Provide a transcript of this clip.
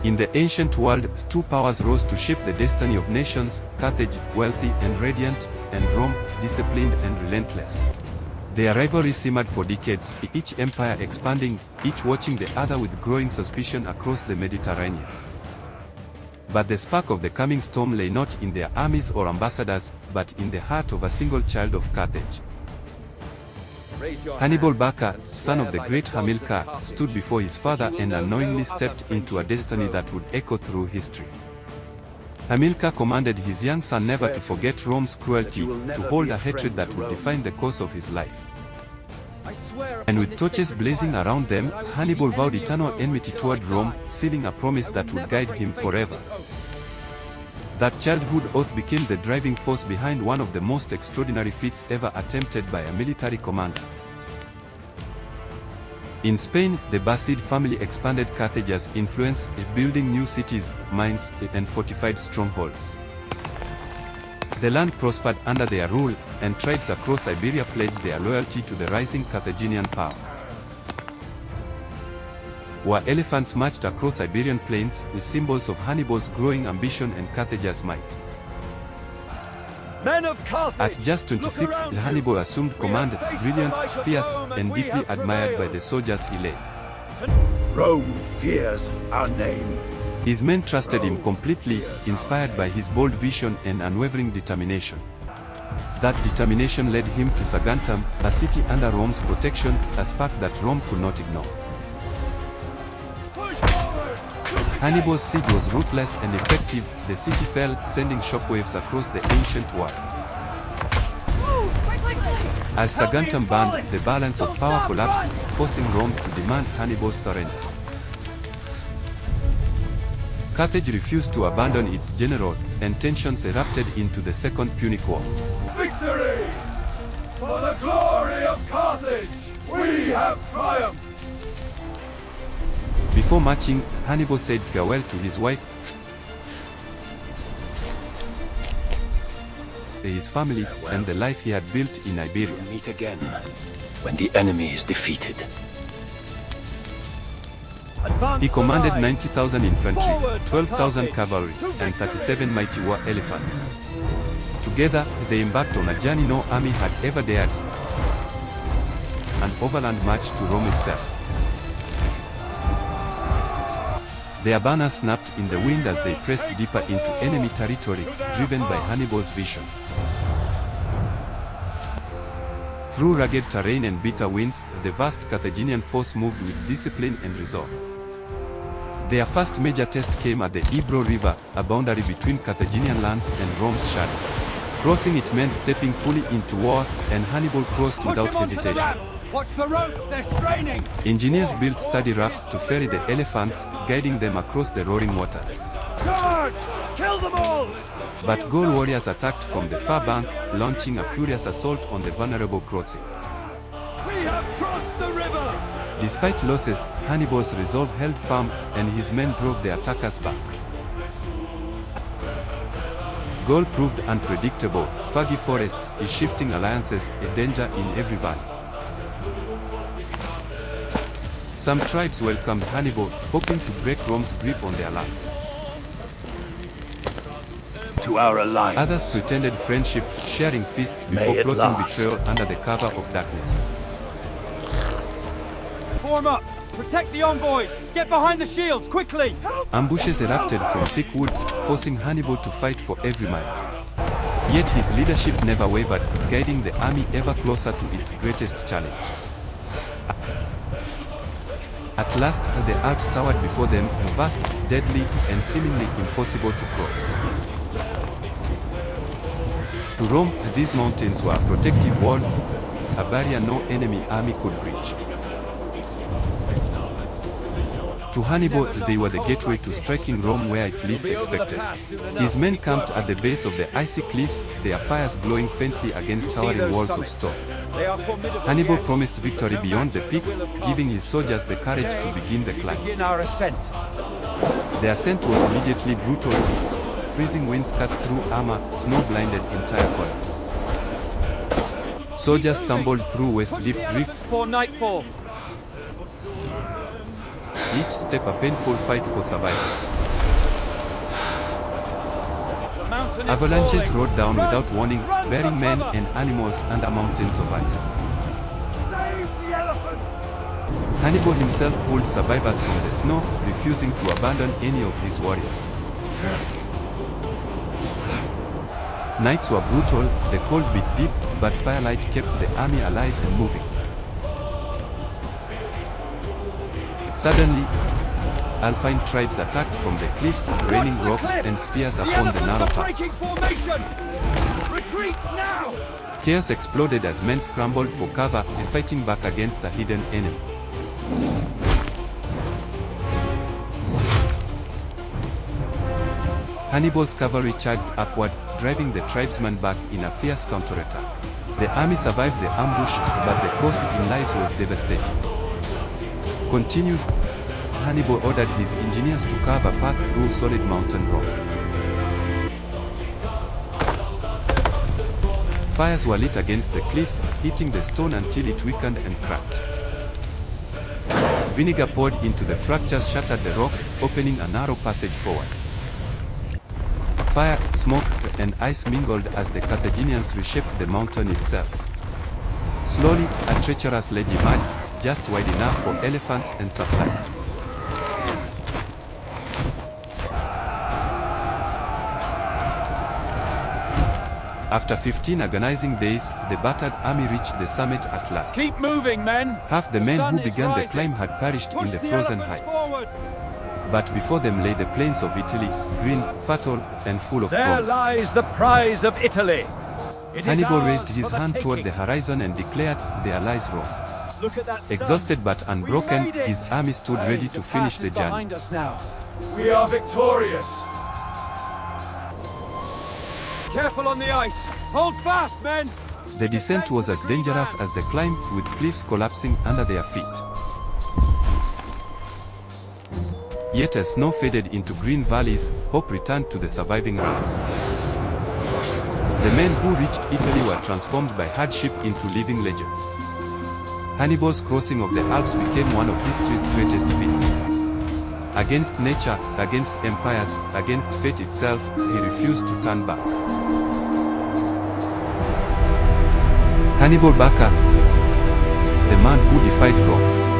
In the ancient world, two powers rose to shape the destiny of nations: Carthage, wealthy and radiant, and Rome, disciplined and relentless. Their rivalry simmered for decades, each empire expanding, each watching the other with growing suspicion across the Mediterranean. But the spark of the coming storm lay not in their armies or ambassadors, but in the heart of a single child of Carthage. Hannibal Barca, son of the great Hamilcar, stood before his father and unknowingly stepped into a destiny that would echo through history. Hamilcar commanded his young son never to forget Rome's cruelty, to hold a hatred that would define the course of his life. And with torches blazing around them, Hannibal vowed eternal enmity toward Rome, sealing a promise that would guide him forever. That childhood oath became the driving force behind one of the most extraordinary feats ever attempted by a military commander. In Spain, the Bacid family expanded Carthage's influence, building new cities, mines, and fortified strongholds. The land prospered under their rule, and tribes across Iberia pledged their loyalty to the rising Carthaginian power. Where elephants marched across Iberian plains, the symbols of Hannibal's growing ambition and Carthage's might. Men of Carthage, at just 26, Hannibal assumed command, brilliant, fierce, and deeply admired by the soldiers he led. Rome fears our name. His men trusted him completely, inspired by his bold vision and unwavering determination. That determination led him to Saguntum, a city under Rome's protection, a spark that Rome could not ignore. Hannibal's siege was ruthless and effective. The city fell, sending shockwaves across the ancient world. As Saguntum burned, the balance of power collapsed, forcing Rome to demand Hannibal's surrender. Carthage refused to abandon its general, and tensions erupted into the Second Punic War. Victory! For the glory of Carthage, we have triumphed! Before marching, Hannibal said farewell to his wife, his family, and the life he had built in Iberia. We'll meet again when the enemy is defeated. He commanded 90,000 infantry, 12,000 cavalry, and 37 mighty war elephants. Together, they embarked on a journey no army had ever dared, an overland march to Rome itself. Their banners snapped in the wind as they pressed deeper into enemy territory, driven by Hannibal's vision. Through rugged terrain and bitter winds, the vast Carthaginian force moved with discipline and resolve. Their first major test came at the Ebro River, a boundary between Carthaginian lands and Rome's shadow. Crossing it meant stepping fully into war, and Hannibal crossed without hesitation. Watch the ropes, they're straining! Engineers built sturdy rafts to ferry the elephants, guiding them across the roaring waters. Charge! Kill them all! But Gaul warriors attacked from the far bank, launching a furious assault on the vulnerable crossing. We have crossed the river! Despite losses, Hannibal's resolve held firm, and his men drove the attackers back. Gaul proved unpredictable, faggy forests, shifting alliances, a danger in every valley. Some tribes welcomed Hannibal, hoping to break Rome's grip on their lands. To our alliance. Others pretended friendship, sharing feasts before plotting betrayal under the cover of darkness. Form up! Protect the envoys! Get behind the shields, quickly! Ambushes erupted from thick woods, forcing Hannibal to fight for every mile. Yet his leadership never wavered, guiding the army ever closer to its greatest challenge. At last, the Alps towered before them, vast, deadly, and seemingly impossible to cross. To Rome, these mountains were a protective wall, a barrier no enemy army could breach. To Hannibal, they were the gateway to striking Rome where it least expected. His men camped at the base of the icy cliffs, their fires glowing faintly against towering walls of stone. Hannibal promised victory beyond the peaks, giving his soldiers the courage to begin the climb. The ascent was immediately brutal. Freezing winds cut through armor, snow-blinded entire columns. Soldiers stumbled through waist-deep drifts. For nightfall. each step a painful fight for survival. Avalanches rolled down without warning, burying men and animals under mountains of ice. Save the elephants! Hannibal himself pulled survivors from the snow, refusing to abandon any of his warriors. Nights were brutal, the cold beat deep, but firelight kept the army alive and moving. Suddenly, Alpine tribes attacked from the cliffs, raining rocks and spears upon the narrow paths. Retreat now! Chaos exploded as men scrambled for cover, fighting back against a hidden enemy. Hannibal's cavalry charged upward, driving the tribesmen back in a fierce counterattack. The army survived the ambush, but the cost in lives was devastating. Continued, Hannibal ordered his engineers to carve a path through solid mountain rock. Fires were lit against the cliffs, hitting the stone until it weakened and cracked. Vinegar poured into the fractures, shattered the rock, opening a narrow passage forward. Fire, smoke, and ice mingled as the Carthaginians reshaped the mountain itself. Slowly, a treacherous ledge emerged, just wide enough for elephants and supplies. After 15 agonizing days, the battered army reached the summit at last. Keep moving, men! Half the men who began the climb had perished in Push the the frozen elephants heights. forward! But before them lay the plains of Italy, green, fertile, and full of There promise. lies the prize of Italy. It is Hannibal ours raised his for the hand toward taking. the horizon and declared, "Their lies Rome." Look at that sun. Exhausted but unbroken, made it. his army stood ready to finish the journey. Behind us now. We are victorious! Careful on the ice! Hold fast, men! The descent was as dangerous as the climb, with cliffs collapsing under their feet. Yet as snow faded into green valleys, hope returned to the surviving ranks. The men who reached Italy were transformed by hardship into living legends. Hannibal's crossing of the Alps became one of history's greatest feats. Against nature, against empires, against fate itself, he refused to turn back. Hannibal Barca, the man who defied Rome.